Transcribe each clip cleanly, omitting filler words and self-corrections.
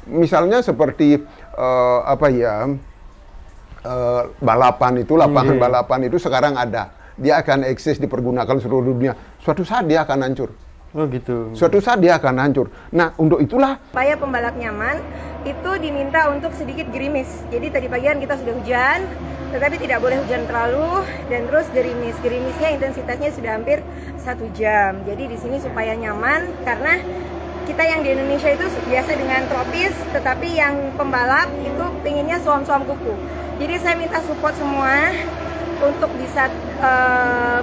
misalnya seperti apa ya, balapan itu, lapangan balapan itu sekarang ada. Dia akan eksis dipergunakan seluruh dunia. Suatu saat dia akan hancur. Oh gitu. Suatu saat dia akan hancur. Nah, untuk itulah supaya pembalap nyaman, itu diminta untuk sedikit gerimis. Jadi tadi pagi kan kita sudah hujan, tetapi tidak boleh hujan terlalu, dan terus gerimis. Gerimisnya intensitasnya sudah hampir 1 jam. Jadi di sini supaya nyaman, karena kita yang di Indonesia itu biasa dengan tropis, tetapi yang pembalap itu pinginnya suam-suam kuku. Jadi saya minta support semua untuk bisa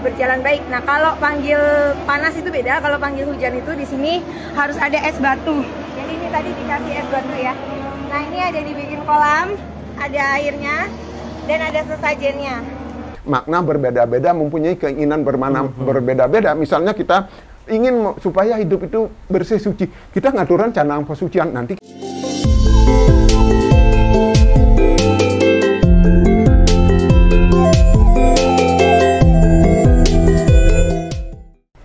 berjalan baik. Nah, kalau panggil panas itu beda, kalau panggil hujan itu di sini harus ada es batu. Jadi ini tadi dikasih es batu ya. Nah, ini ada dibikin kolam, ada airnya, dan ada sesajennya. makna berbeda-beda, mempunyai keinginan bermana berbeda-beda. Misalnya kita ingin supaya hidup itu bersih suci, kita ngaturan canang pesucian nanti.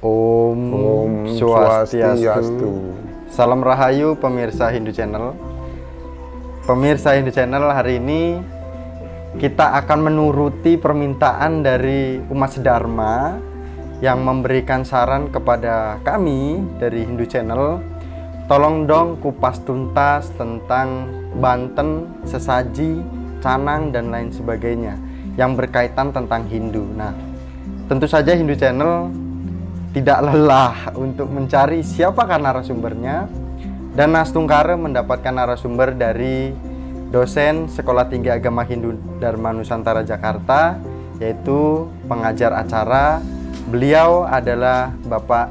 Om Swastiastu. Salam Rahayu pemirsa Hindu Channel. Pemirsa Hindu Channel, hari ini kita akan menuruti permintaan dari umat Sedharma yang memberikan saran kepada kami dari Hindu Channel. Tolong dong kupas tuntas tentang Banten, sesaji, canang, dan lain sebagainya yang berkaitan tentang Hindu. Nah, tentu saja Hindu Channel tidak lelah untuk mencari siapakah narasumbernya, dan Nastungkara mendapatkan narasumber dari dosen Sekolah Tinggi Agama Hindu Dharma Nusantara Jakarta, yaitu pengajar acara. Beliau adalah Bapak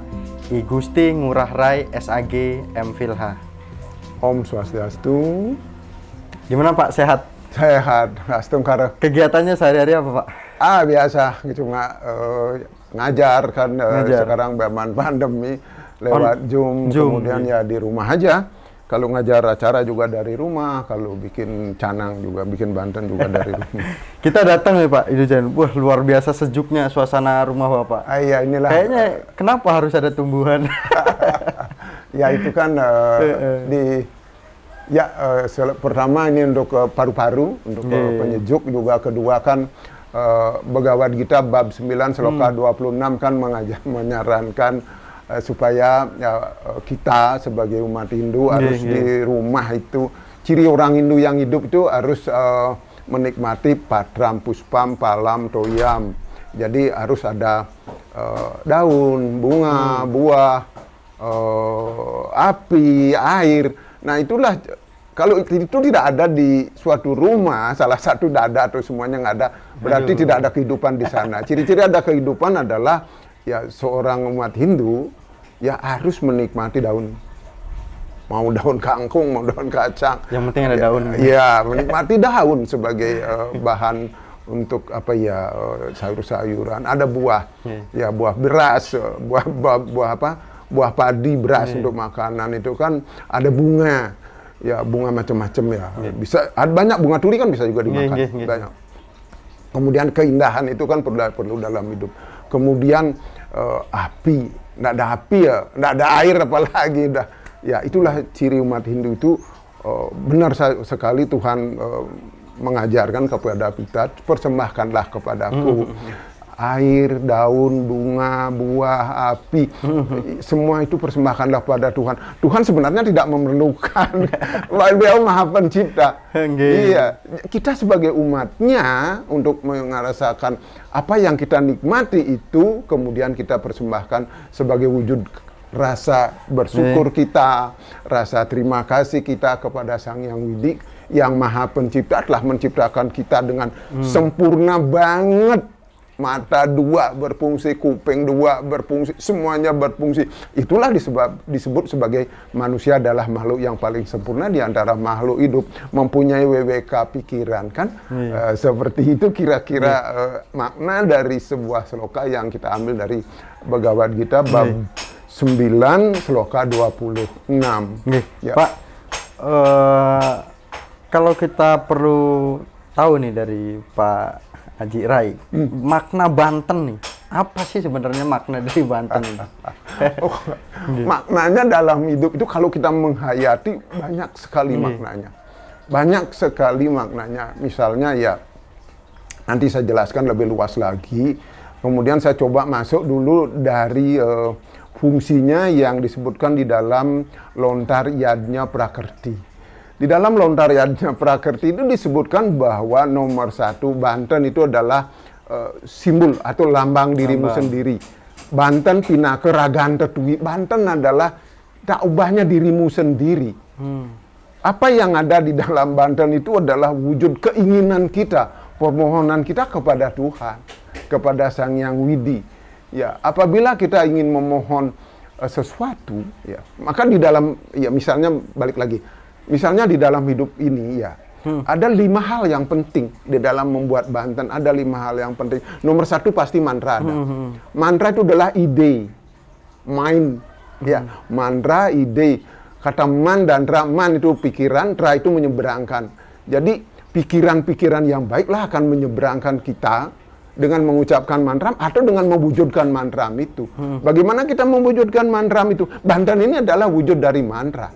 I Gusti Ngurah Rai SAG MPhilH. Om Swastiastu. Gimana Pak, sehat? Sehat, Nastungkara. Kegiatannya sehari-hari apa Pak? Biasa, cuma ngajar kan. Sekarang zaman pandemi lewat Zoom, kemudian ya di rumah aja. Kalau ngajar acara juga dari rumah, kalau bikin canang juga, bikin Banten juga dari rumah. Kita datang ya Pak, wah luar biasa sejuknya suasana rumah Bapak. Iya, inilah. Kayaknya kenapa harus ada tumbuhan? Ya itu kan pertama ini untuk paru-paru, untuk penyejuk, juga kedua kan Bhagavad Gita bab 9 sloka 26 kan menyarankan supaya kita sebagai umat Hindu harus di rumah itu, ciri orang Hindu yang hidup itu harus menikmati patram, puspam, palam, toyam. Jadi harus ada daun, bunga, buah, api, air. Nah itulah, kalau itu tidak ada di suatu rumah, salah satu tidak ada atau semuanya nggak ada, berarti tidak ada kehidupan di sana. Ciri-ciri ada kehidupan adalah ya seorang umat Hindu ya harus menikmati daun, mau daun kangkung, mau daun kacang. Yang penting ada daun. Ya, menikmati daun sebagai bahan untuk apa ya, sayur-sayuran. Ada buah, ya buah beras, buah padi, beras untuk makanan itu kan. Ada bunga, ya bunga macam-macam ya. Bisa ada banyak, bunga turi kan bisa juga dimakan. Banyak. Kemudian keindahan itu kan perlu dalam hidup. Kemudian api, nggak ada api ya, nggak ada air apalagi dah. Ya itulah ciri umat Hindu itu. Benar sekali Tuhan mengajarkan kepada kita, persembahkanlah kepadaku air, daun, bunga, buah, api, semua itu persembahkanlah pada Tuhan. Tuhan sebenarnya tidak memerlukan, Beliau Maha Pencipta. Iya, kita sebagai umatnya untuk merasakan apa yang kita nikmati itu, kemudian kita persembahkan sebagai wujud rasa bersyukur kita, rasa terima kasih kita kepada Sang Yang Widi yang Maha Pencipta telah menciptakan kita dengan sempurna banget. Mata dua berfungsi, kuping dua berfungsi, semuanya berfungsi. Itulah disebut sebagai manusia adalah makhluk yang paling sempurna di antara makhluk hidup, mempunyai WWK pikiran kan. Seperti itu kira-kira makna dari sebuah sloka yang kita ambil dari Bhagavad Gita bab 9 sloka 26. Ya. Pak, kalau kita perlu tahu nih dari Pak Haji Rai, makna Banten nih, apa sih sebenarnya makna dari Banten? Oh, maknanya dalam hidup itu kalau kita menghayati banyak sekali maknanya. Banyak sekali maknanya. Misalnya ya, nanti saya jelaskan lebih luas lagi. Kemudian saya coba masuk dulu dari fungsinya yang disebutkan di dalam lontar yadnya Prakerti. Di dalam lontar yadnya Prakerti itu disebutkan bahwa nomor 1 Banten itu adalah simbol atau lambang dirimu sendiri. Banten pinake ragante tuwi. Banten adalah tak ubahnya dirimu sendiri. Apa yang ada di dalam Banten itu adalah wujud keinginan kita, permohonan kita kepada Tuhan, kepada Sang Yang Widi. Ya, apabila kita ingin memohon sesuatu, ya, maka di dalam, ya misalnya balik lagi. Misalnya di dalam hidup ini ya, ada 5 hal yang penting di dalam membuat Banten. Ada 5 hal yang penting. Nomor 1 pasti mantra ada. Mantra itu adalah ide, mind, ya, mantra, ide. Kata man dan tra, man itu pikiran, tra itu menyeberangkan. Jadi pikiran-pikiran yang baiklah akan menyeberangkan kita dengan mengucapkan mantra atau dengan mewujudkan mantra itu. Bagaimana kita mewujudkan mantra itu? Banten ini adalah wujud dari mantra.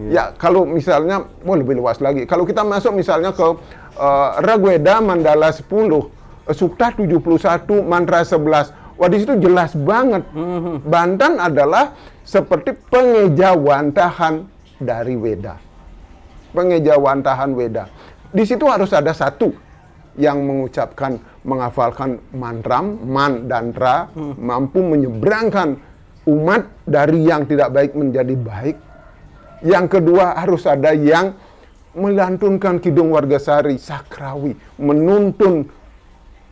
Ya, kalau misalnya lebih luas lagi. Kalau kita masuk misalnya ke Rigveda Mandala 10, Sukta 71, mantra 11. Wah, di situ jelas banget. Banten adalah seperti pengejawantahan dari Weda. Pengejawantahan Weda. Di situ harus ada satu yang mengucapkan, menghafalkan mantra, man dan tra, mampu menyeberangkan umat dari yang tidak baik menjadi baik. Yang kedua, harus ada yang melantunkan Kidung Wargasari, Sakrawi, menuntun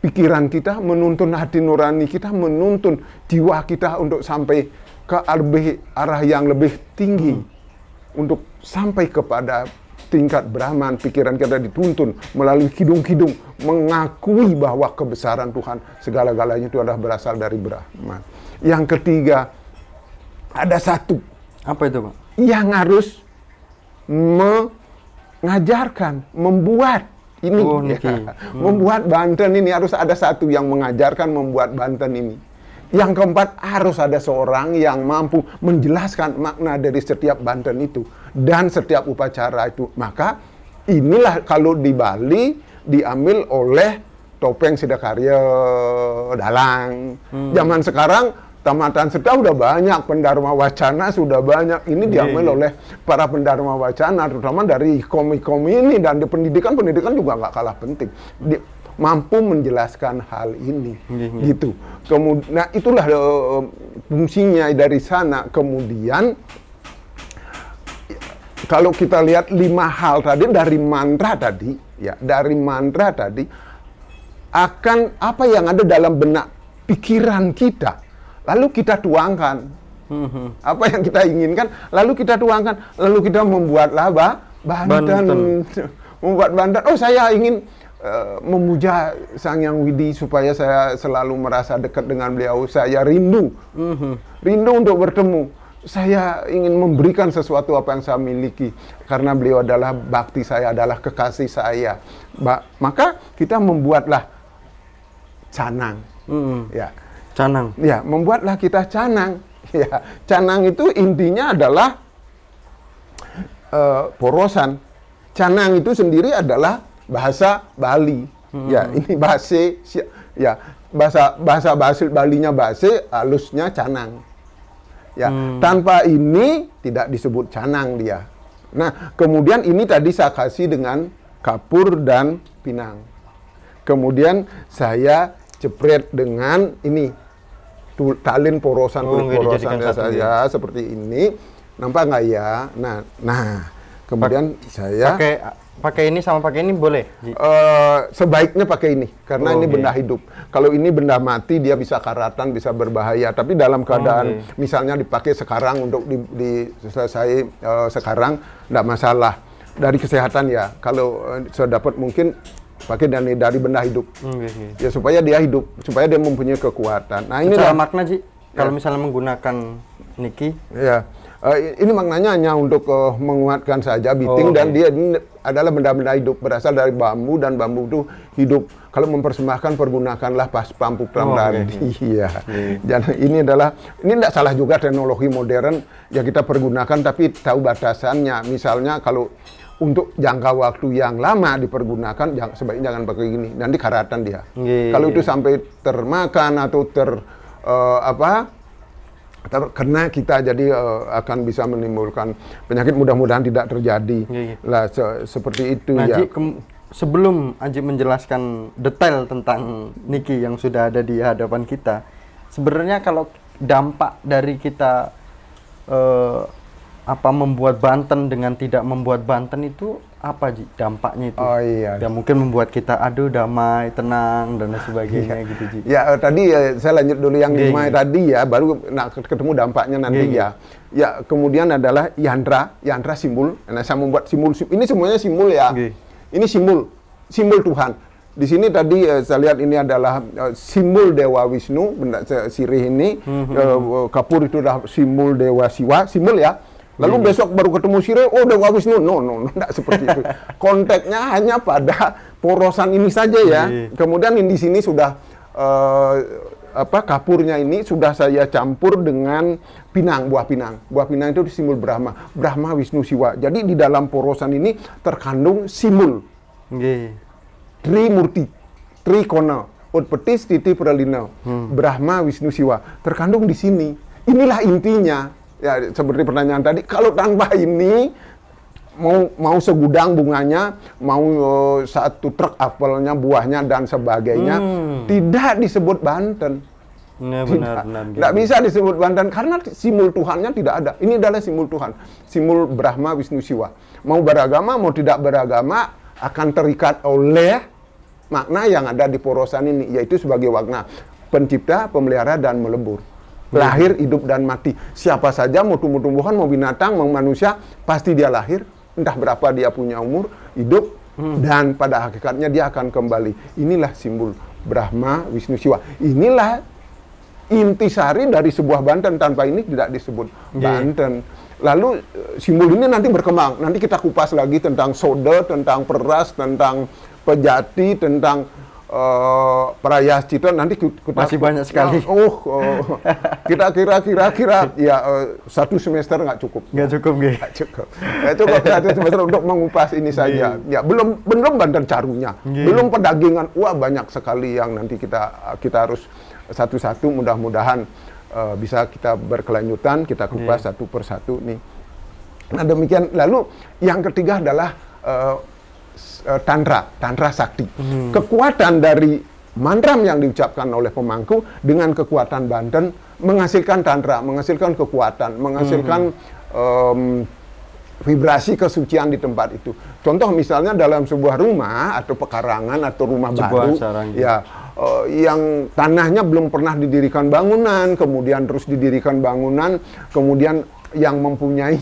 pikiran kita, menuntun hati nurani kita, menuntun jiwa kita untuk sampai ke arah yang lebih tinggi, untuk sampai kepada tingkat Brahman. Pikiran kita dituntun melalui kidung-kidung, mengakui bahwa kebesaran Tuhan segala-galanya itu adalah berasal dari Brahman. Yang ketiga, ada satu. Apa itu, Pak? Yang harus mengajarkan, membuat ini. Membuat Banten ini harus ada satu yang mengajarkan membuat Banten ini. Yang keempat, harus ada seorang yang mampu menjelaskan makna dari setiap Banten itu dan setiap upacara itu. Maka inilah kalau di Bali diambil oleh Topeng Sidakarya Dalang. Zaman sekarang tamatan serta udah banyak, pendharma wacana sudah banyak. Ini diambil oleh para pendharma wacana, terutama dari ikom-ikom ini, dan di pendidikan juga nggak kalah penting. Mampu menjelaskan hal ini, gitu. Kemudian, nah itulah fungsinya dari sana. Kemudian, kalau kita lihat 5 hal tadi dari mantra tadi, ya dari mantra tadi, akan apa yang ada dalam benak pikiran kita, lalu kita tuangkan. Apa yang kita inginkan, lalu kita tuangkan, lalu kita membuatlah Banten. Membuat Banten. Oh, saya ingin memuja Sang Yang Widi supaya saya selalu merasa dekat dengan beliau. Saya rindu, rindu untuk bertemu. Saya ingin memberikan sesuatu apa yang saya miliki, karena beliau adalah bakti saya, adalah kekasih saya. Maka kita membuatlah canang. Ya, canang. Ya, membuatlah kita canang. Ya, canang itu intinya adalah porosan. Canang itu sendiri adalah bahasa Bali. Ya, ini base, ya, bahasa Balinya base, halusnya canang. Ya, tanpa ini tidak disebut canang dia. Nah, kemudian ini tadi saya kasih dengan kapur dan pinang. Kemudian saya jepret dengan ini talin porosan, kulit porosannya saya seperti ini. Nampak nggak ya? Nah, kemudian saya pakai ini sama pakai ini boleh? Sebaiknya pakai ini, karena ini benda hidup. Kalau ini benda mati, dia bisa karatan, bisa berbahaya. Tapi dalam keadaan misalnya dipakai sekarang untuk selesai sekarang, tidak masalah. Dari kesehatan ya, kalau saya dapat mungkin pakai dari benda hidup. Ya, supaya dia hidup, supaya dia mempunyai kekuatan. Nah, ini secara makna, Ji, kalau misalnya menggunakan niki. Ya, Ini maknanya hanya untuk menguatkan saja biting, dan dia ini adalah benda-benda hidup berasal dari bambu, dan bambu itu hidup. Kalau mempersembahkan, pergunakanlah pas pampuk randi. Iya. Dan ini tidak salah juga teknologi modern yang kita pergunakan, tapi tahu batasannya. Misalnya kalau untuk jangka waktu yang lama dipergunakan, sebaiknya jangan pakai gini, nanti karatan dia. Kalau itu sampai termakan atau terkena kita, jadi akan bisa menimbulkan penyakit. Mudah-mudahan tidak terjadi lah seperti itu. Nah, ya. Sebelum Aji menjelaskan detail tentang niki yang sudah ada di hadapan kita, sebenarnya kalau dampak dari kita membuat Banten dengan tidak membuat Banten itu apa, Ji? Dampaknya itu? Ya mungkin membuat kita damai, tenang dan sebagainya gitu, Ji. Ya tadi saya lanjut dulu yang damai tadi ya, baru ketemu dampaknya nanti ya. Ya kemudian adalah yantra simbol. Nah, saya membuat simbol, ini semuanya simbol ya. Ini simbol Tuhan. Di sini tadi saya lihat ini adalah simbol Dewa Wisnu, benda sirih ini. Kapur itu adalah simbol Dewa Siwa, simbol ya. Lalu besok baru ketemu sirih, oh Dewa Wisnu. No, tidak seperti itu. Konteksnya hanya pada porosan ini saja ya. Kemudian di sini sudah kapurnya ini sudah saya campur dengan pinang, buah pinang. Buah pinang itu simbol Brahma, Wisnu, Siwa. Jadi di dalam porosan ini terkandung simbol Trimurti, Trikona, Utpetis, Titi, Pralina, Brahma, Wisnu, Siwa. Terkandung di sini. Inilah intinya. Ya seperti pertanyaan tadi, kalau tanpa ini mau segudang bunganya, mau satu truk apelnya, buahnya dan sebagainya, tidak disebut Banten. Benar. Tidak bisa disebut Banten karena simbol Tuhannya tidak ada. Ini adalah simbol Tuhan, simbol Brahma, Wisnu, Siwa. Mau beragama, mau tidak beragama, akan terikat oleh makna yang ada di porosan ini, yaitu sebagai makna pencipta, pemelihara, dan melebur. Lahir, hidup, dan mati. Siapa saja, mau tumbuh-tumbuhan, mau binatang, mau manusia, pasti dia lahir. Entah berapa dia punya umur, hidup, dan pada hakikatnya dia akan kembali. Inilah simbol Brahma, Wisnu, Siwa. Inilah intisari dari sebuah Banten. Tanpa ini tidak disebut Banten. Lalu simbol ini nanti berkembang. Nanti kita kupas lagi tentang soda, tentang peras, tentang pejati, tentang Prayaschita. Nanti kita masih banyak sekali. Kita kira-kira ya satu semester nggak cukup. Nggak cukup. Satu semester untuk mengupas ini saja. Ya belum Banten carunya, belum pedagingan. Wah banyak sekali yang nanti kita harus satu-satu. Mudah-mudahan bisa kita berkelanjutan, kita kupas satu persatu nih. Nah demikian. Lalu yang ketiga adalah tantra sakti. Kekuatan dari mantram yang diucapkan oleh pemangku dengan kekuatan Banten menghasilkan tantra, menghasilkan kekuatan, menghasilkan vibrasi kesucian di tempat itu. Contoh misalnya dalam sebuah rumah atau pekarangan atau rumah baru, ya yang tanahnya belum pernah didirikan bangunan, kemudian terus didirikan bangunan, kemudian yang mempunyai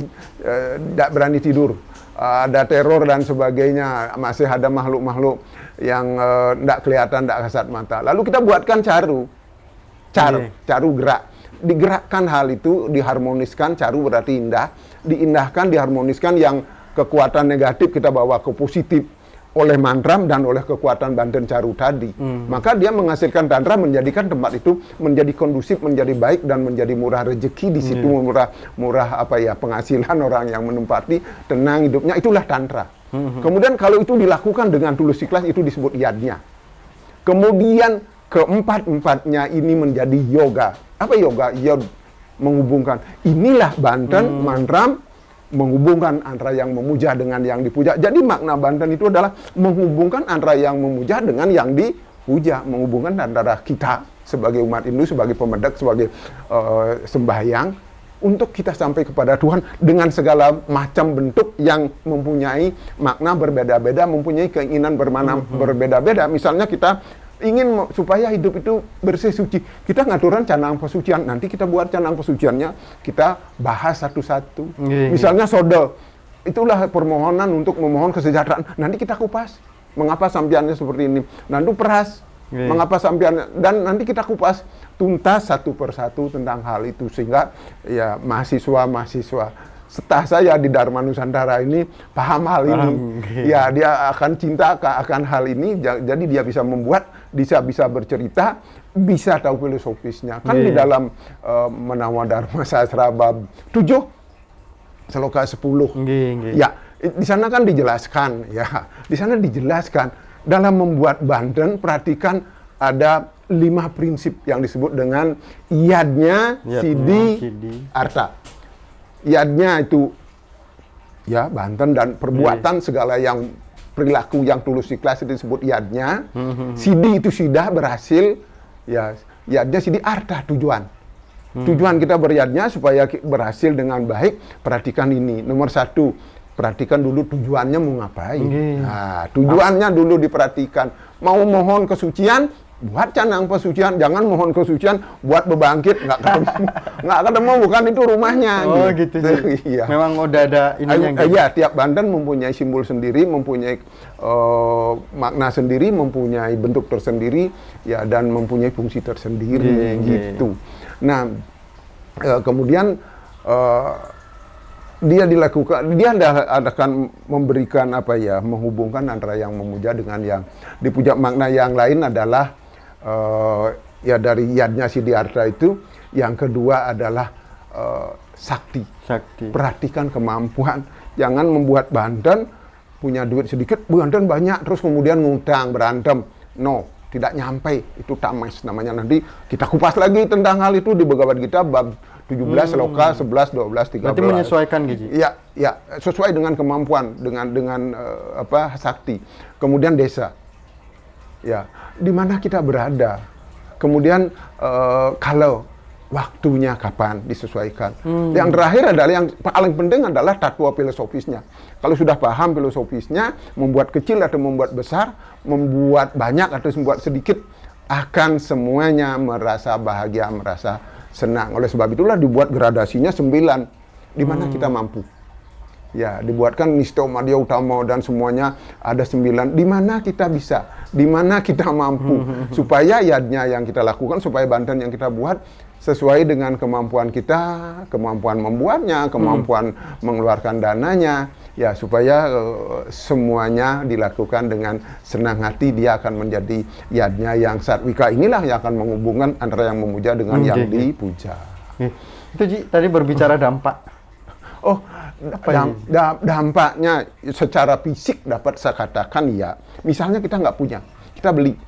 tidak berani tidur. Ada teror dan sebagainya, masih ada makhluk-makhluk yang tidak kelihatan, tidak kasat mata. Lalu kita buatkan caru gerak. Digerakkan hal itu, diharmoniskan. Caru berarti indah. Diindahkan, diharmoniskan, yang kekuatan negatif kita bawa ke positif oleh mantram dan oleh kekuatan Banten caru tadi. Maka dia menghasilkan tantra, menjadikan tempat itu menjadi kondusif, menjadi baik, dan menjadi murah rezeki di situ, murah penghasilan orang yang menempati, tenang hidupnya. Itulah tantra. Kemudian kalau itu dilakukan dengan tulus ikhlas, itu disebut yadnya. Kemudian keempat-empatnya ini menjadi yoga. Apa yoga? Yod, menghubungkan. Inilah Banten mantram, menghubungkan antara yang memuja dengan yang dipuja. Jadi makna Banten itu adalah menghubungkan antara yang memuja dengan yang dipuja, menghubungkan antara kita sebagai umat Hindu, sebagai pemedak, sebagai sembahyang, untuk kita sampai kepada Tuhan dengan segala macam bentuk yang mempunyai makna berbeda-beda, mempunyai keinginan bermakna berbeda-beda. Misalnya kita ingin supaya hidup itu bersih suci, kita ngaturan canang pesucian. Nanti kita buat canang pesuciannya, kita bahas satu-satu. Misalnya soda, itulah permohonan untuk memohon kesejahteraan. Nanti kita kupas, mengapa sampiannya seperti ini. Nanti peras, Mengapa sampean, dan nanti kita kupas tuntas satu persatu tentang hal itu sehingga ya mahasiswa setah saya di Dharma Nusantara ini paham hal ini. Ya, dia akan cinta akan hal ini, jadi dia bisa membuat, bisa bercerita, bisa tahu filosofisnya. Kan di dalam Menawa Dharma Sastra bab 7 Sloka 10. Ya, di sana kan dijelaskan, ya. Di sana dijelaskan dalam membuat Banten, perhatikan ada 5 prinsip yang disebut dengan Yadnya, Sidi, Arta. Yadnya itu ya Banten dan perbuatan segala yang perilaku yang tulus ikhlas itu disebut Yadnya. Sidi itu sudah berhasil, ya Yadnya, Sidi, Arta tujuan. Tujuan kita beryadnya supaya berhasil dengan baik. Perhatikan ini, nomor 1. Perhatikan dulu tujuannya mau ngapain. Nah, tujuannya dulu diperhatikan. Mau mohon kesucian, buat canang pesucian. Jangan mohon kesucian, buat bebangkit. Nggak ketemu, bukan itu rumahnya. Oh gitu sih. Iya. Memang udah ada ininya gitu. Iya, tiap Banten mempunyai simbol sendiri, mempunyai makna sendiri, mempunyai bentuk tersendiri, ya, dan mempunyai fungsi tersendiri. Gitu. Nah, kemudian dia akan memberikan menghubungkan antara yang memuja dengan yang dipuja. Makna yang lain adalah ya dari Yadnya Sidi Arta itu, yang kedua adalah sakti. Perhatikan kemampuan, jangan membuat Banten punya duit sedikit, Banten banyak terus kemudian ngutang, berantem. No, tidak nyampe, itu tames namanya. Nanti kita kupas lagi tentang hal itu di Bhagavad Gita bab 17, Sloka 11, 12, 13. Berarti menyesuaikan gitu? Ya, sesuai dengan kemampuan, dengan sakti. Kemudian desa. Ya, di mana kita berada. Kemudian kalau waktunya kapan disesuaikan. Yang terakhir adalah, yang paling penting adalah tatwa filosofisnya. Kalau sudah paham filosofisnya, membuat kecil atau membuat besar, membuat banyak atau membuat sedikit, akan semuanya merasa bahagia, merasa senang. Oleh sebab itulah dibuat gradasinya 9. Di mana kita mampu. Ya, dibuatkan Nista Madya Utama dan semuanya ada 9. Di mana kita bisa, di mana kita mampu. Supaya yadnya yang kita lakukan, supaya Banten yang kita buat sesuai dengan kemampuan kita, kemampuan membuatnya, kemampuan mengeluarkan dananya. Ya, supaya semuanya dilakukan dengan senang hati, dia akan menjadi yadnya yang satwika. Inilah yang akan menghubungkan antara yang memuja dengan yang dipuja. Itu Ji, tadi berbicara dampak. Oh, dampaknya secara fisik dapat saya katakan ya. Misalnya kita nggak punya, kita beli.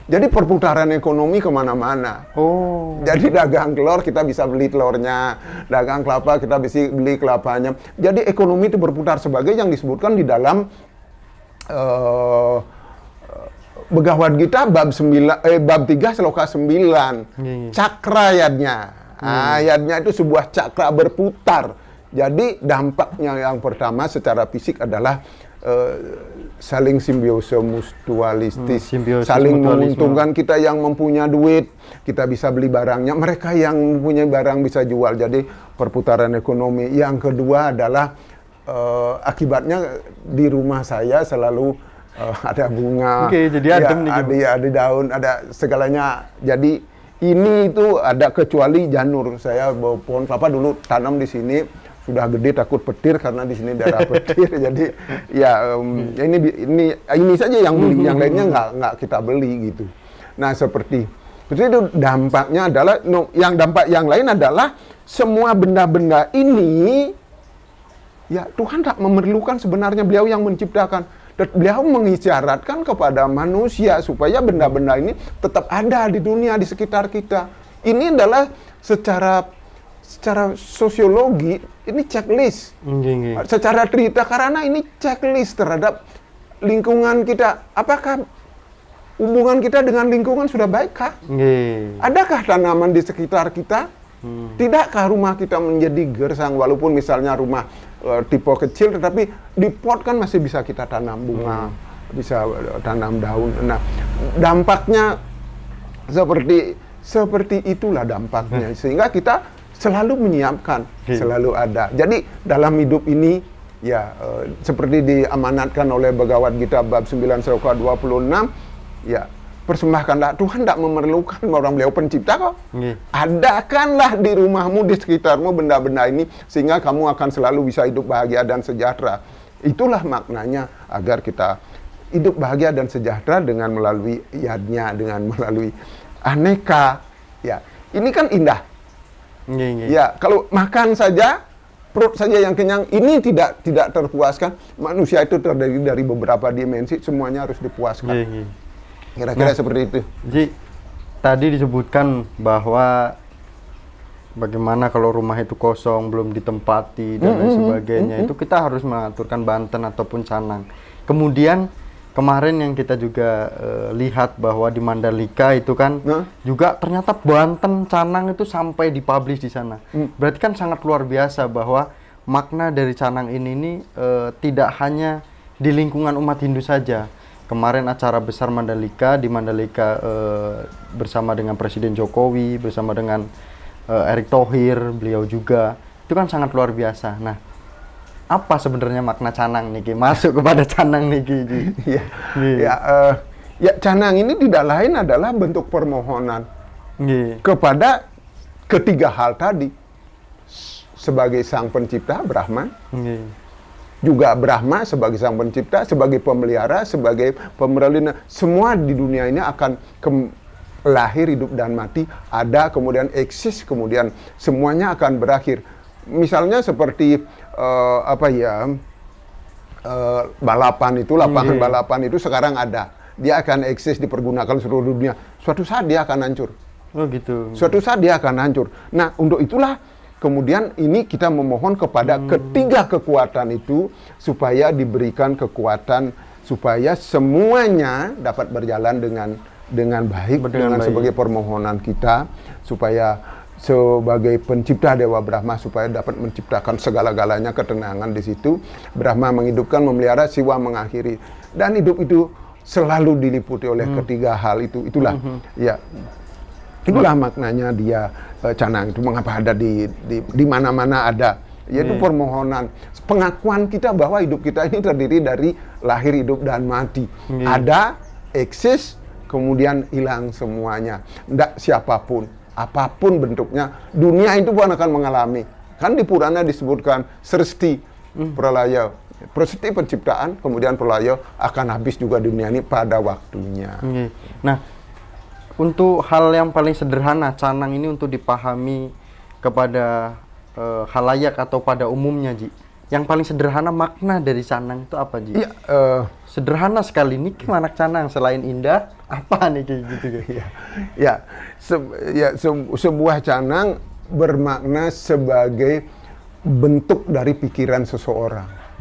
Jadi perputaran ekonomi kemana-mana. Oh. Jadi dagang telur kita bisa beli telurnya, dagang kelapa kita bisa beli kelapanya. Jadi ekonomi itu berputar sebagai yang disebutkan di dalam Bhagavad Gita bab 3 Sloka 9. Cakra yadnya. Ayatnya itu sebuah cakra berputar. Jadi dampaknya yang pertama secara fisik adalah saling simbiosis mutualistis, saling menguntungkan. Kita yang mempunyai duit, kita bisa beli barangnya, mereka yang mempunyai barang bisa jual. Jadi perputaran ekonomi. Yang kedua adalah akibatnya di rumah saya selalu ada bunga, jadi adem ada daun, ada segalanya. Jadi ini itu ada, kecuali janur. Saya bawa pohon kelapa dulu tanam di sini. Sudah gede takut petir karena di sini daerah petir. Jadi ya ini saja yang beli, yang lainnya nggak kita beli gitu. Nah seperti itu dampaknya adalah yang dampak yang lain adalah semua benda-benda ini ya Tuhan tak memerlukan sebenarnya, beliau yang menciptakan. Dan beliau mengisyaratkan kepada manusia supaya benda-benda ini tetap ada di dunia, di sekitar kita. Ini adalah secara sosiologi ini checklist. Secara cerita karena ini checklist terhadap lingkungan kita. Apakah hubungan kita dengan lingkungan sudah baikkah? Adakah tanaman di sekitar kita? Tidakkah rumah kita menjadi gersang, walaupun misalnya rumah tipe kecil, tetapi di pot kan masih bisa kita tanam bunga, bisa tanam daun. Nah, dampaknya seperti itulah dampaknya, sehingga kita selalu menyiapkan, selalu ada. Jadi dalam hidup ini ya seperti diamanatkan oleh Bhagavad Gita bab 9 Sloka 26, ya persembahkanlah. Tuhan tidak memerlukan orang, beliau pencipta kok. Nggih. Adakanlah di rumahmu, di sekitarmu benda-benda ini, sehingga kamu akan selalu bisa hidup bahagia dan sejahtera. Itulah maknanya, agar kita hidup bahagia dan sejahtera dengan melalui yadnya, dengan melalui aneka. Ya, ini kan indah. Nggih. Ya, kalau makan saja, perut saja yang kenyang, ini tidak terpuaskan. Manusia itu terdiri dari beberapa dimensi, semuanya harus dipuaskan. Nggih. Kira-kira seperti itu. Jadi tadi disebutkan bahwa bagaimana kalau rumah itu kosong, belum ditempati dan lain sebagainya, itu kita harus mengaturkan banten ataupun canang. Kemudian kemarin yang kita juga lihat bahwa di Mandalika itu kan juga ternyata banten, canang itu sampai dipublish di sana. Berarti kan sangat luar biasa bahwa makna dari canang ini tidak hanya di lingkungan umat Hindu saja. Kemarin acara besar Mandalika, di Mandalika bersama dengan Presiden Jokowi, bersama dengan Erick Thohir, beliau juga, itu kan sangat luar biasa. Nah, apa sebenarnya makna canang nih, masuk kepada canang nih, ya, canang ini tidak lain adalah bentuk permohonan kepada ketiga hal tadi. Sebagai sang pencipta, Brahman, juga Brahma sebagai sang pencipta, sebagai pemelihara, sebagai pemerintah. Semua di dunia ini akan lahir, hidup dan mati, ada, kemudian eksis, kemudian semuanya akan berakhir. Misalnya seperti balapan itu, lapangan balapan itu sekarang ada, dia akan eksis, dipergunakan seluruh dunia. Suatu saat dia akan hancur. Oh gitu. Suatu saat dia akan hancur. Nah, untuk itulah kemudian ini kita memohon kepada ketiga kekuatan itu supaya diberikan kekuatan supaya semuanya dapat berjalan dengan baik, sebagai permohonan kita supaya sebagai pencipta Dewa Brahma supaya dapat menciptakan segala-galanya, ketenangan di situ. Brahma menghidupkan, memelihara, Siwa mengakhiri, dan hidup itu selalu diliputi oleh ketiga hal itu. Itulah ya. Itulah maknanya dia canang itu, mengapa ada di mana-mana ada, yaitu permohonan, pengakuan kita bahwa hidup kita ini terdiri dari lahir, hidup, dan mati. Ada, eksis, kemudian hilang semuanya. Tidak siapapun, apapun bentuknya, dunia itu pun akan mengalami. Kan di Purana disebutkan Sresti, Pralaya. Sresti penciptaan, kemudian Pralaya akan habis juga dunia ini pada waktunya. Nah, untuk hal yang paling sederhana, canang ini untuk dipahami kepada khalayak atau pada umumnya, Ji. Yang paling sederhana makna dari canang itu apa, Ji? Ya, sederhana sekali nih, gimana canang selain indah, apa nih kayak gitu? Sebuah canang bermakna sebagai bentuk dari pikiran seseorang,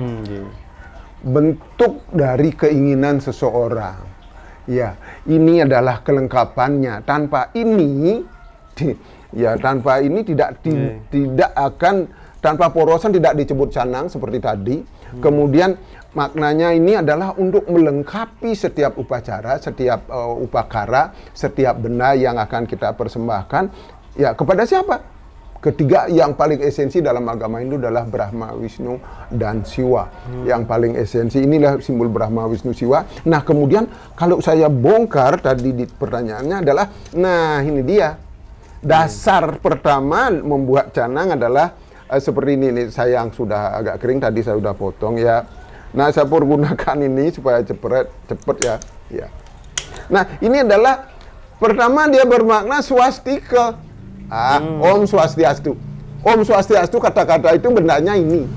bentuk dari keinginan seseorang. Ya, ini adalah kelengkapannya. Tanpa ini, tidak akan, tanpa porosan tidak disebut canang seperti tadi. Kemudian maknanya ini adalah untuk melengkapi setiap upacara, setiap upakara, setiap benda yang akan kita persembahkan. Ya, kepada siapa? Ketiga yang paling esensi dalam agama Hindu adalah Brahma, Wisnu, dan Siwa. Yang paling esensi, inilah simbol Brahma, Wisnu, Siwa. Nah, kemudian kalau saya bongkar tadi di pertanyaannya adalah, nah ini dia. Dasar pertama membuat canang adalah seperti ini. Saya yang sudah agak kering, tadi saya sudah potong ya. Nah, saya pergunakan ini supaya cepet ya. Nah, ini adalah pertama dia bermakna swastika. Om Swastiastu. Om Swastiastu, kata-kata itu bendanya ini.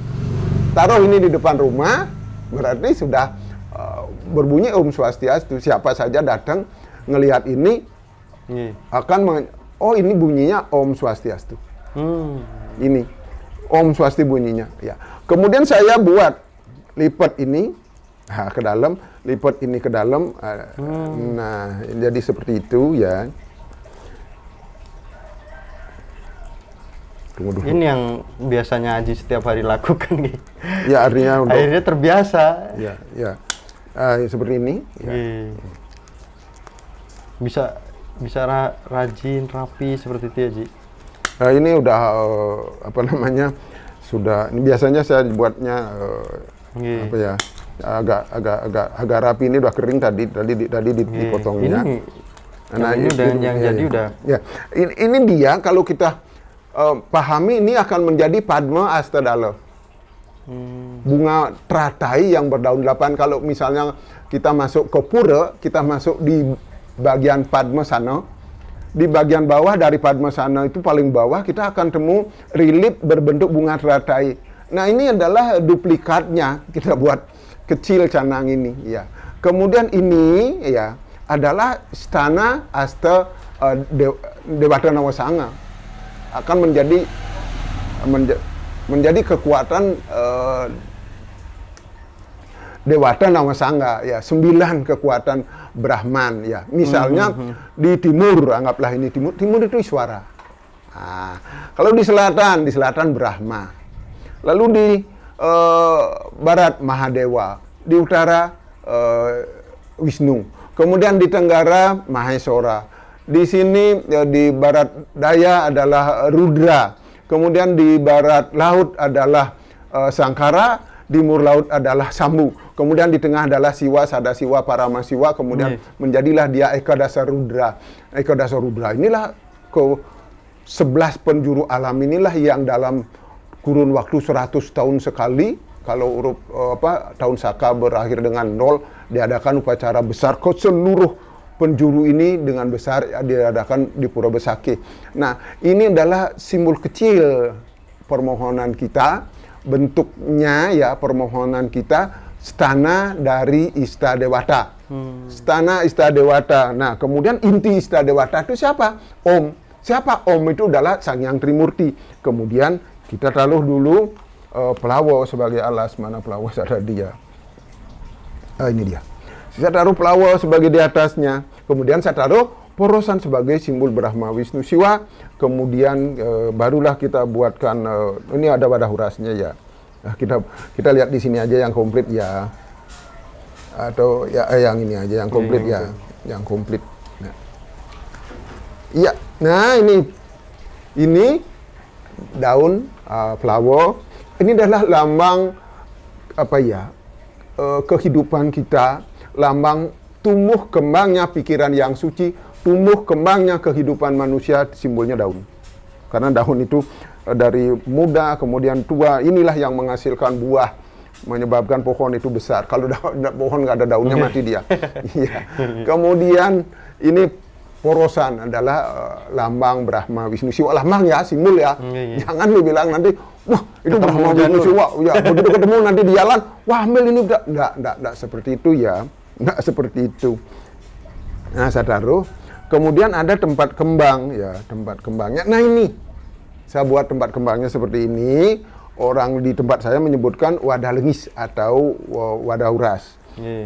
Taruh ini di depan rumah, berarti sudah berbunyi Om Swastiastu. Siapa saja datang ngelihat ini akan oh ini bunyinya Om Swastiastu. Ini Om Swasti bunyinya. Ya. Kemudian saya buat lipat ini ke dalam, lipat ini ke dalam. Nah, jadi seperti itu ya. Ini yang biasanya Haji setiap hari lakukan gitu. Ya, artinya untuk akhirnya terbiasa. Ya. Seperti ini. Ya. Bisa rajin, rapi seperti itu ya, Ji. Ini udah sudah. Ini biasanya saya buatnya agak rapi. Ini udah kering tadi dipotongnya. Nah, ini udah yang jadi udah. Ya, ini dia kalau kita pahami ini akan menjadi Padma Astadala. Bunga teratai yang berdaun 8. Kalau misalnya kita masuk ke pura, kita masuk di bagian Padma sana. Di bagian bawah dari Padma sana itu paling bawah kita akan temu relief berbentuk bunga teratai. Nah, ini adalah duplikatnya, kita buat kecil canang ini ya. Kemudian ini ya adalah Stana Asta Dewata Nawasanga, akan menjadi kekuatan Dewata Nawasanga ya, 9 kekuatan Brahman ya. Misalnya di timur, anggaplah ini timur itu Iswara. Nah, kalau di selatan Brahma. Lalu di barat Mahadewa, di utara Wisnu. Kemudian di tenggara Maheswara. Di sini di barat daya adalah Rudra. Kemudian di barat laut adalah Sangkara, di timur laut adalah Sambu. Kemudian di tengah adalah Siwa, Sadasiwa, Paramasiwa. Kemudian menjadilah dia Ekadasa Rudra. Ekadasa Rudra inilah ke 11 penjuru alam inilah yang dalam kurun waktu 100 tahun sekali, kalau tahun Saka berakhir dengan 0, diadakan upacara besar ke seluruh penjuru ini dengan besar diadakan di Pura Besaki. Nah, ini adalah simbol kecil permohonan kita, bentuknya ya permohonan kita stana dari Istadewata. Stana Istadewata. Nah, kemudian inti Istadewata itu siapa? Om. Siapa Om? Itu adalah Sang Hyang Trimurti. Kemudian kita taruh dulu Pelawa sebagai alas. Mana Pelawa? Ada dia. Ini dia. Saya taruh Pelawa sebagai di atasnya. Kemudian saya taruh Porosan sebagai simbol Brahma Wisnu Siwa. Kemudian barulah kita buatkan ini ada wadah urasnya ya. Nah, kita lihat di sini aja yang komplit ya. Atau ya yang ini aja yang komplit ya. Yang komplit. Nah. Iya. Nah, ini daun Pelawa. Ini adalah lambang apa ya? Kehidupan kita, lambang tumbuh kembangnya pikiran yang suci, tumbuh kembangnya kehidupan manusia, simbolnya daun. Karena daun itu dari muda kemudian tua, inilah yang menghasilkan buah, menyebabkan pohon itu besar. Kalau pohon nggak ada daunnya mati dia. Iya. Kemudian ini Porosan adalah lambang Brahma Wisnu Siwa, lambang ya, simbol ya. Jangan lu bilang nanti, wah itu Brahma Wisnu Siwa, ya begitu ketemu nanti di jalan, wah ambil ini udah, enggak seperti itu ya, enggak seperti itu. Nah, saya taruh, kemudian ada tempat kembang ya, tempat kembangnya. Nah ini, saya buat tempat kembangnya seperti ini. Orang di tempat saya menyebutkan wadah lengis atau wadah uras,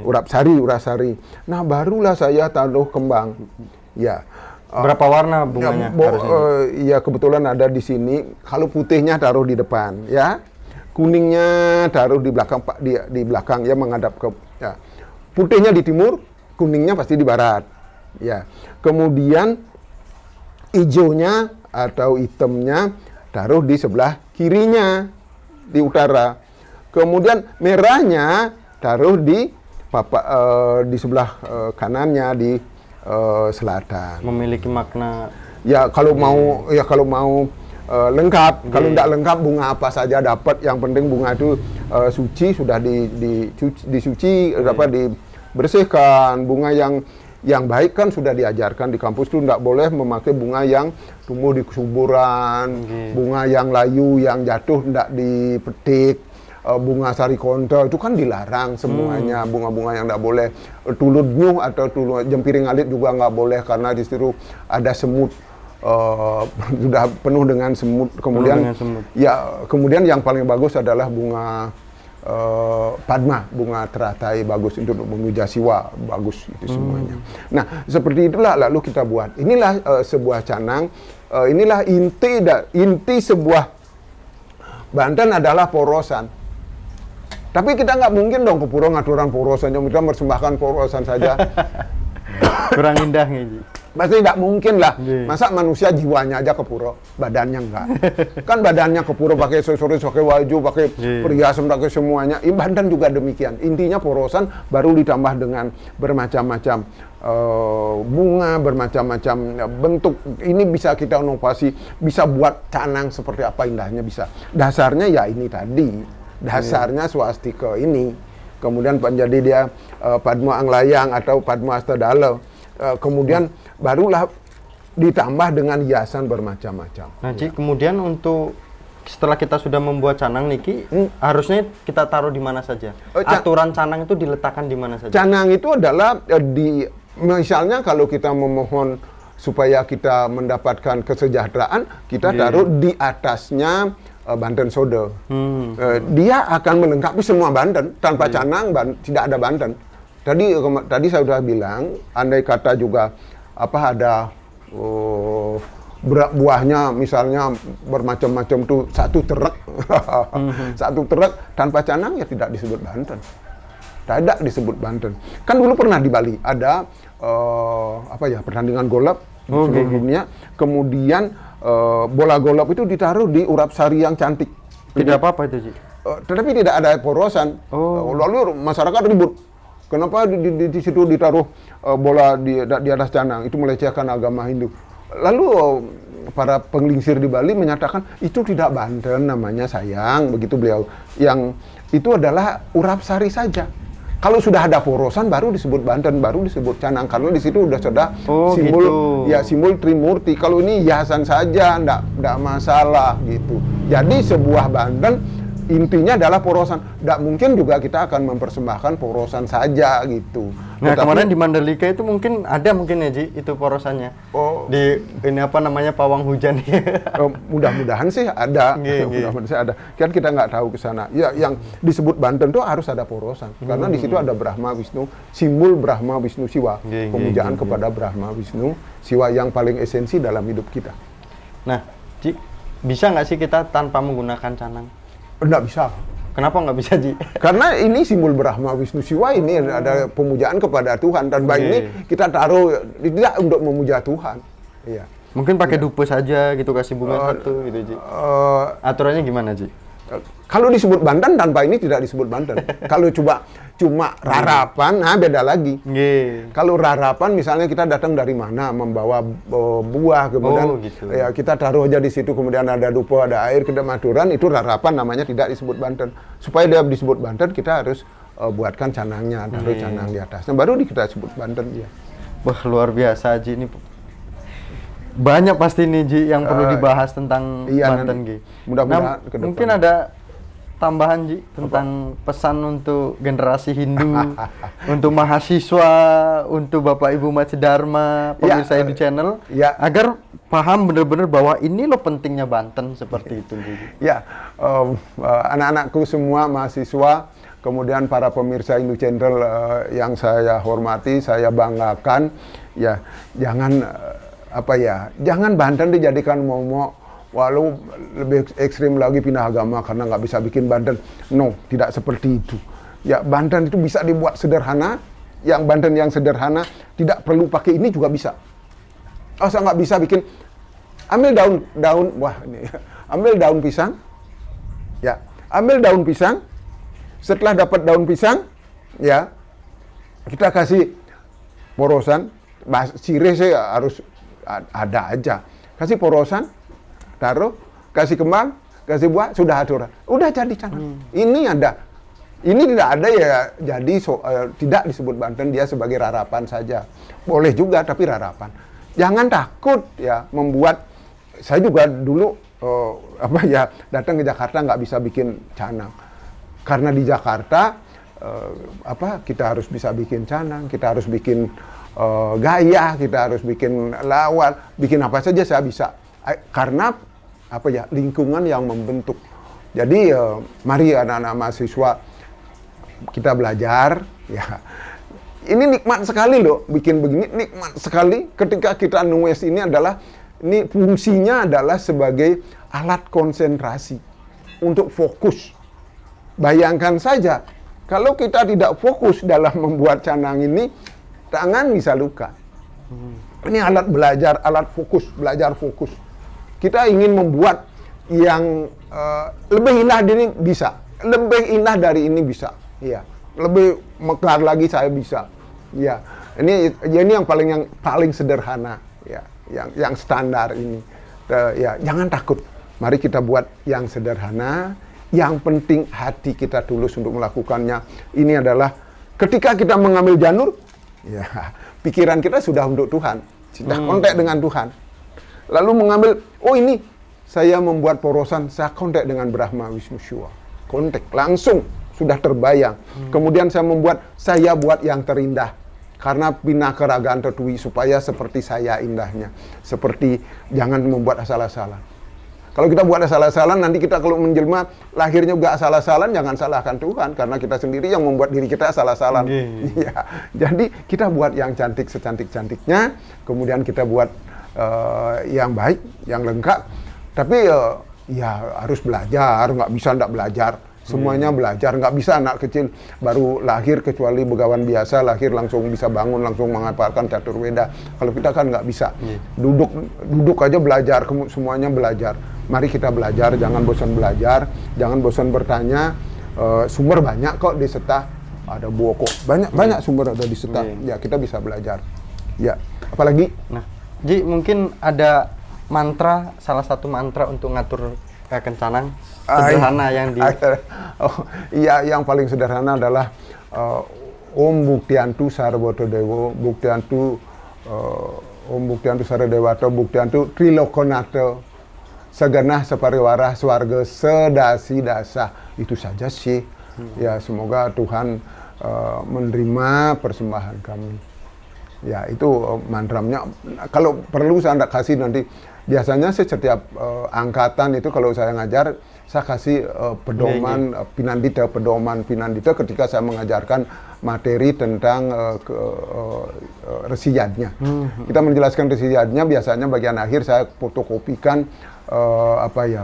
urasari. Nah barulah saya taruh kembang. Ya. Berapa warna bunganya? Ya kebetulan ada di sini. Kalau putihnya taruh di depan, ya. Kuningnya taruh di belakang, Pak, di belakang ya, menghadap ke ya. Putihnya di timur, kuningnya pasti di barat. Ya. Kemudian hijaunya atau hitamnya taruh di sebelah kirinya, di utara. Kemudian merahnya taruh di di sebelah kanannya, di selatan. Memiliki makna ya kalau mau lengkap. Kalau tidak lengkap bunga apa saja dapat, yang penting bunga itu suci, sudah disuci, dapat dibersihkan. Bunga yang baik kan sudah diajarkan di kampus itu tidak boleh memakai bunga yang tumbuh di kuburan, bunga yang layu yang jatuh tidak dipetik. Bunga sarikonta itu kan dilarang semuanya, bunga-bunga yang tidak boleh. Tulud nyuh atau tulud jempiring alit juga nggak boleh karena di situ ada semut, sudah penuh dengan semut. Kemudian ya kemudian yang paling bagus adalah bunga Padma, bunga teratai bagus untuk memuja Siwa, bagus itu semuanya. Nah seperti itulah lalu kita buat. Inilah sebuah canang, inilah inti sebuah Banten adalah Porosan. Tapi kita nggak mungkin dong ke pura ngaturan porosan, kita persembahkan porosan saja. Kurang indah nih. Pasti tidak mungkin lah. Iya. Masa manusia jiwanya aja ke pura, badannya enggak. Kan badannya ke pura pakai aksesoris, pakai baju, pakai perhiasan, pakai semuanya. Banten juga demikian. Intinya porosan baru ditambah dengan bermacam-macam bunga, bermacam-macam bentuk. Ini bisa kita inovasi, bisa buat canang seperti apa indahnya bisa. Dasarnya ya ini tadi. Dasarnya swastika ini. Kemudian menjadi dia Padma Anglayang atau Padma Astadala. Kemudian barulah ditambah dengan hiasan bermacam-macam. Nah, Ci, kemudian untuk setelah kita sudah membuat canang niki, harusnya kita taruh di mana saja? Aturan canang itu diletakkan di mana saja? Canang itu adalah misalnya kalau kita memohon supaya kita mendapatkan kesejahteraan, kita taruh di atasnya Banten Soda. Dia akan melengkapi semua Banten. Tanpa canang tidak ada Banten. Tadi saya sudah bilang, andai kata juga ada buahnya misalnya bermacam-macam tuh satu truk, satu truk tanpa canang ya tidak disebut Banten. Tidak disebut Banten. Kan dulu pernah di Bali ada pertandingan golf seluruh dunia. Kemudian bola golf itu ditaruh di urap sari yang cantik. Tidak apa-apa itu, Ci. Tetapi tidak ada porosan. Lalu masyarakat ribut. Kenapa di situ ditaruh bola di atas canang? Itu melecehkan agama Hindu. Lalu para penglingsir di Bali menyatakan itu tidak Banten namanya, sayang, begitu beliau. Yang itu adalah urap sari saja. Kalau sudah ada porosan baru disebut Banten, baru disebut canang, karena di situ sudah simbol simbol Trimurti. Kalau ini hiasan saja, enggak masalah gitu. Jadi sebuah Banten intinya adalah porosan. Tidak mungkin juga kita akan mempersembahkan porosan saja gitu. Nah, kemarin di Mandalika itu mungkin ya, Ji, itu porosannya. Di ini pawang hujan. Mudah-mudahan sih ada. Mudah-mudahan sih ada. Kan kita nggak tahu ke sana. Ya, yang disebut Banten tuh harus ada porosan. Karena di situ ada Brahma Wisnu, simbol Brahma Wisnu Siwa. Pemujaan kepada Brahma Wisnu Siwa yang paling esensi dalam hidup kita. Nah, Ji, bisa nggak sih kita tanpa menggunakan canang? Nggak bisa. Kenapa nggak bisa, Ji? Karena ini simbol Brahma Wisnu Siwa, ini ada pemujaan kepada Tuhan. Dan ini kita taruh tidak untuk memuja Tuhan. Iya. Mungkin pakai dupe saja gitu, kasih bunga satu gitu, Ji. Aturannya gimana, Ji? Kalau disebut Banten, tanpa ini tidak disebut Banten. Kalau cuma rarapan, nah beda lagi. Kalau rarapan misalnya kita datang dari mana membawa buah, kemudian ya kita taruh aja di situ, kemudian ada dupa, ada air, kita maturan, itu rarapan, namanya tidak disebut Banten. Supaya dia disebut Banten, kita harus buatkan canangnya, taruh canang di atasnya, baru kita sebut Banten ya. Wah, luar biasa, Ji, ini banyak pasti nih, Ji, yang perlu dibahas tentang Banten, Ji. Mudah-mudahan mungkin ada tambahan, Ji, tentang pesan untuk generasi Hindu, untuk mahasiswa, untuk Bapak Ibu Maci Dharma, pemirsa Hindu Channel, agar paham benar-benar bahwa ini loh pentingnya Banten seperti itu, Ji. Ya, anak-anakku semua mahasiswa, kemudian para pemirsa Hindu Channel yang saya hormati, saya banggakan, ya jangan jangan Banten dijadikan momok, walau lebih ekstrim lagi pindah agama karena nggak bisa bikin Banten. No, tidak seperti itu. Ya, Banten itu bisa dibuat sederhana. Yang Banten yang sederhana tidak perlu pakai ini juga bisa. Saya nggak bisa bikin, ambil daun, ambil daun pisang. Ya, ambil daun pisang. Setelah dapat daun pisang, ya kita kasih porosan. Sirih saya harus ada aja. Kasih porosan, taruh, kasih kembang, kasih buah, sudah aturan. Udah jadi canang. Ini ada. Ini tidak ada ya, jadi tidak disebut Banten, dia sebagai rarapan saja. Boleh juga, tapi rarapan. Jangan takut ya membuat. Saya juga dulu datang ke Jakarta nggak bisa bikin canang. Karena di Jakarta kita harus bisa bikin canang, kita harus bikin gaya, kita harus bikin lawat, bikin apa saja saya bisa. Karena lingkungan yang membentuk. Jadi mari anak-anak mahasiswa kita belajar ya. Ini nikmat sekali loh, bikin begini nikmat sekali. Ketika kita nulis ini fungsinya adalah sebagai alat konsentrasi untuk fokus. Bayangkan saja kalau kita tidak fokus dalam membuat canang ini, tangan bisa luka. Ini alat belajar, alat fokus, belajar fokus. Kita ingin membuat yang lebih indah dari ini bisa, lebih indah dari ini bisa, ya. Lebih mekar lagi saya bisa, ya. Ini yang paling sederhana, ya, yang standar ini, ya. Jangan takut. Mari kita buat yang sederhana. Yang penting hati kita tulus untuk melakukannya. Ini adalah ketika kita mengambil janur, ya, pikiran kita sudah untuk Tuhan, sudah kontak dengan Tuhan. Lalu mengambil, oh ini saya membuat porosan, saya kontak dengan Brahma Wisnu Shiva. Kontak langsung sudah terbayang. Kemudian saya buat yang terindah. Karena pinakaragan tetui supaya seperti saya indahnya. Seperti jangan membuat asal-asalan. Kalau kita buat asal-asalan, nanti kita kalau menjelma lahirnya juga asal-asalan, jangan salahkan Tuhan, karena kita sendiri yang membuat diri kita asal-asalan. Ya, jadi kita buat yang cantik secantik-cantiknya, kemudian kita buat yang baik, yang lengkap. Tapi ya harus belajar, nggak bisa nggak belajar. Semuanya belajar, nggak bisa anak kecil baru lahir kecuali begawan biasa, lahir langsung bisa bangun, langsung menghafalkan catur weda. Kalau kita kan nggak bisa. Duduk aja belajar, semuanya belajar. Mari kita belajar, jangan bosan belajar, jangan bosan bertanya. Sumber banyak kok di Setah, ada Buoko, banyak sumber ada di Setah. Ya kita bisa belajar. Ya, apalagi? Nah, Ji mungkin ada mantra, salah satu mantra untuk ngatur kencanang sederhana yang di iya, yang paling sederhana adalah Om Buktiantu Sarwoto Dewo, Buktiantu Om Buktiantu Saradewato, Buktiantu Trilokonato, Segenah Separiwara Swarga Sedasi Dasa. Itu saja sih. Ya, semoga Tuhan menerima persembahan kami. Ya, itu mantramnya. Kalau perlu saya tidak kasih nanti. Biasanya setiap angkatan itu kalau saya ngajar, saya kasih pedoman Pinandita ketika saya mengajarkan materi tentang resiyadnya. Kita menjelaskan resiyadnya, biasanya bagian akhir saya fotokopikan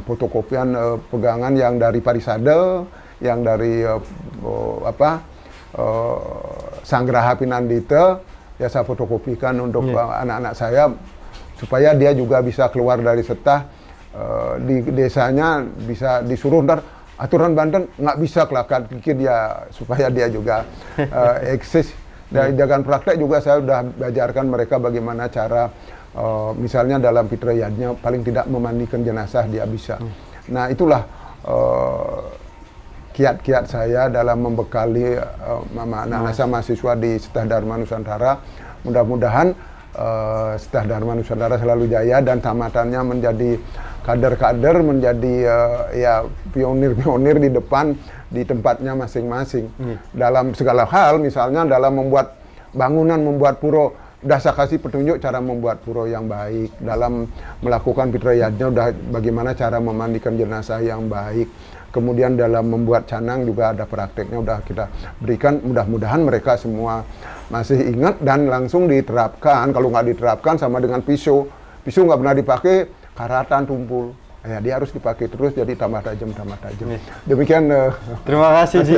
fotokopian pegangan yang dari Parisade, yang dari Sanggraha Pinandita, ya saya fotokopikan untuk anak-anak saya supaya dia juga bisa keluar dari Setah di desanya, bisa disuruh ntar aturan Banten nggak bisa kelakar pikir dia, supaya dia juga eksis. Dan jangan praktek juga saya sudah ajarkan mereka bagaimana cara misalnya dalam fitriyatnya paling tidak memandikan jenazah dia bisa. Nah itulah kiat-kiat saya dalam membekali anak-anak mahasiswa di Setah Dharma Nusantara. Mudah-mudahan Setah Dharma Nusantara selalu jaya dan tamatannya menjadi kader-kader, menjadi ya pionir-pionir di depan di tempatnya masing-masing dalam segala hal. Misalnya dalam membuat bangunan, membuat puro, udah saya kasih petunjuk cara membuat puro yang baik. Dalam melakukan fitriyatnya udah bagaimana cara memandikan jenazah yang baik. Kemudian dalam membuat canang juga ada prakteknya, udah kita berikan. Mudah-mudahan mereka semua masih ingat dan langsung diterapkan. Kalau nggak diterapkan sama dengan pisau nggak pernah dipakai, karatan tumpul. Ya, dia harus dipakai terus, jadi tambah tajam. Demikian. Terima kasih Ji,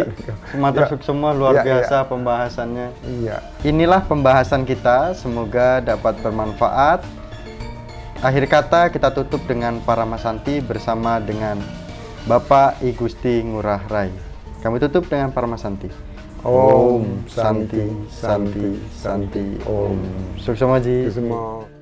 Matur Suksema, luar biasa pembahasannya. Iya. Inilah pembahasan kita, semoga dapat bermanfaat. Akhir kata kita tutup dengan Paramasanti bersama dengan Bapak I Gusti Ngurah Rai. Kami tutup dengan Paramasanti. Om Santi Santi Santi Om. Suksema Ji. Suksema.